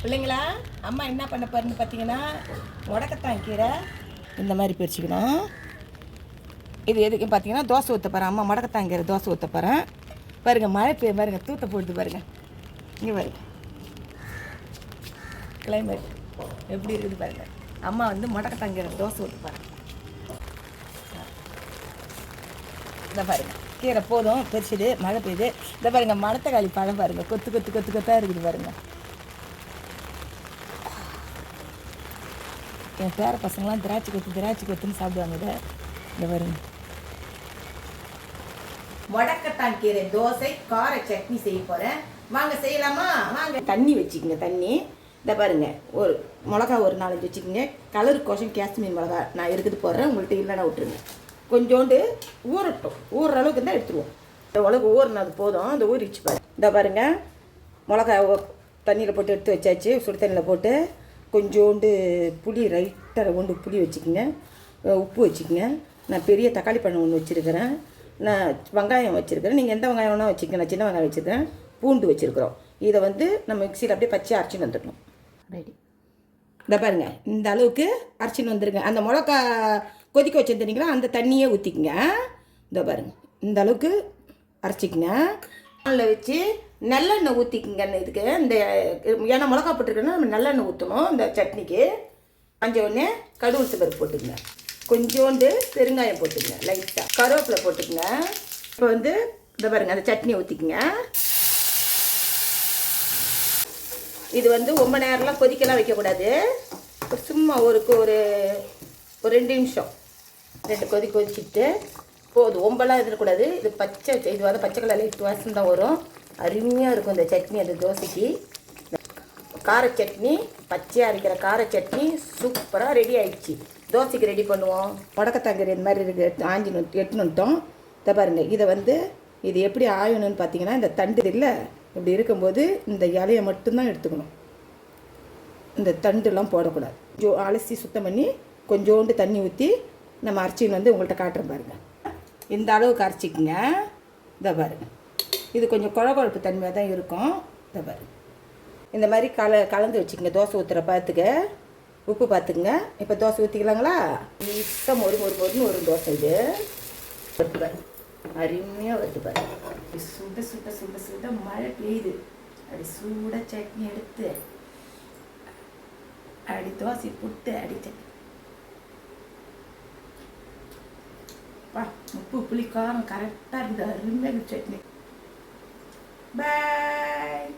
பிள்ளைங்களா, அம்மா என்ன பண்ண போறேன்னு பார்த்தீங்கன்னா, முடக்கத்தான் கீரை இந்த மாதிரி பிரிச்சுக்கணும். இது எதுக்கு பார்த்தீங்கன்னா, தோசை ஊற்ற போகிறேன். அம்மா முடக்கத்தான் கீரை தோசை ஊற்ற போகிறேன். பாருங்கள், மழை பெய்ய பாருங்கள், தூத்த போடுது பாருங்கள். இங்கே பாருங்க, கிளைமேட் எப்படி இருக்குது பாருங்கள். அம்மா வந்து முடக்கத்தான் கீரை தோசை ஊற்ற போகிறேன். இதை பாருங்கள், கீரை போதும் பெருசுது, மழை பெய்யுது. இதை பாருங்கள், மணத்தக்காளி பழம் பாருங்கள், கொத்து கொத்து கொத்து கொத்தாக இருக்குது பாருங்கள். என் பேர பசங்களாம் திராட்சை கொத்துன்னு சாப்பிடுவாங்க. இதை வருங்க, முடக்கத்தான் கீரை தோசை கார சட்னி செய்ய போகிறேன். வாங்க செய்யலாமா? வாங்க. தண்ணி வச்சுக்கோங்க. தண்ணி இதை பாருங்க, ஒரு மிளகா ஒரு 4-5 வச்சுக்கோங்க. கலருக்கோசம் காஷ்மீர் மிளகா நான் இருக்குது போடுறேன். உங்கள்கிட்ட இல்லைன்னா விட்டுருங்க. கொஞ்சோண்டு ஊறட்டும், ஊறுற அளவுக்கு தான் எடுத்துருவோம். இந்த உலகம் ஊறினது போதும். அந்த ஊறிச்சு பாரு. இதை பாருங்கள், மிளகா தண்ணியில் போட்டு எடுத்து வச்சாச்சு. சுடு தண்ணியில் போட்டு கொஞ்சோண்டு புளி, ரைட்டாக கொண்டு புளி வச்சுக்கோங்க. உப்பு வச்சுக்கோங்க. நான் பெரிய தக்காளி பழம் ஒன்று வச்சுருக்கிறேன். நான் வெங்காயம் வச்சுருக்கிறேன். நீங்கள் எந்த வெங்காயம் வேணால் வச்சுக்கோங்க. நான் சின்ன வெங்காயம் வச்சுருக்கேன். பூண்டு வச்சுருக்குறோம். இதை வந்து நம்ம மிக்சியில் அப்படியே பச்சை அரைச்சின்னு வந்துடணும். ரெடி. இதை பாருங்கள், இந்த அளவுக்கு அரைச்சின்னு வந்துடுங்க. அந்த மிளகா கொதிக்க வச்சுருந்தீங்களா, அந்த தண்ணியே ஊற்றிக்குங்க. இதை பாருங்கள், இந்த அளவுக்கு அரைச்சிக்கங்க. அதில் வச்சு நல்லெண்ணெய் ஊற்றிக்குங்க. இதுக்கு இந்த ஏன்னா மிளகா போட்டுருக்கேன்னா நம்ம நல்லெண்ணெய் ஊற்றணும். இந்த சட்னிக்கு கொஞ்சோடனே கடுகு பருப்பு போட்டுக்குங்க. கொஞ்சோண்டு பெருங்காயம் போட்டுக்குங்க. லைட்டாக கருவேப்பிலை போட்டுக்குங்க. இப்போ வந்து இதை பாருங்கள், அந்த சட்னியை ஊற்றிக்குங்க. இது வந்து ரொம்ப நேரம்லாம் கொதிக்கலாம் வைக்கக்கூடாது. சும்மா ஒரு 2 நிமிஷம் 2 கொதிச்சுட்டு போதும். ரொம்பலாம் இருக்கக்கூடாது. இது பச்சை, இது வந்து பச்சை கலர் லைட் வாசம் தான் வரும். அருமையாக இருக்கும் இந்த சட்னி. அந்த தோசைக்கு கார சட்னி, பச்சையாக அரைக்கிற கார சட்னி சூப்பராக ரெடி ஆகிடுச்சு. தோசைக்கு ரெடி பண்ணுவோம். முடக்கத்தாங்கரை இந்த மாதிரி இருக்குது, எட்டுனுட்டோம். இதை பாருங்கள், இதை வந்து இது எப்படி ஆயணும்னு பார்த்தீங்கன்னா, இந்த தண்டு இல்லை இப்படி இருக்கும்போது இந்த இலையை மட்டும்தான் எடுத்துக்கணும். இந்த தண்டுலாம் போடக்கூடாது. அலசி சுத்தம் பண்ணி கொஞ்சோண்டு தண்ணி ஊற்றி நம்ம அரைச்சின்னு வந்து உங்கள்கிட்ட காட்டுறேன் பாருங்கள். இந்த அளவுக்கு அரைச்சிக்குங்க. இதை பாருங்கள், இது கொஞ்சம் குழகுழப்பு தன்மையாக தான் இருக்கும். இதை பாருங்கள், இந்த மாதிரி கலந்து வச்சுக்கோங்க. தோசை ஊற்றுற பார்த்துக்க, உப்பு பார்த்துக்குங்க. இப்போ தோசை ஊற்றிக்கலாங்களா? ஈஸியாக மொறுன்னு ஒரு தோசை. இது வருது பாரு, அருமையாக வருது பாரு. சுட சுட சுட சுட மழை பெய்யுது. அப்படி சூட சட்னி எடுத்து அப்படி தோசை புட்டு அடிச்சு உப்பு புளி காரம் கரெக்டாக இருக்குது. அருமையாக சட்னி. பாய்.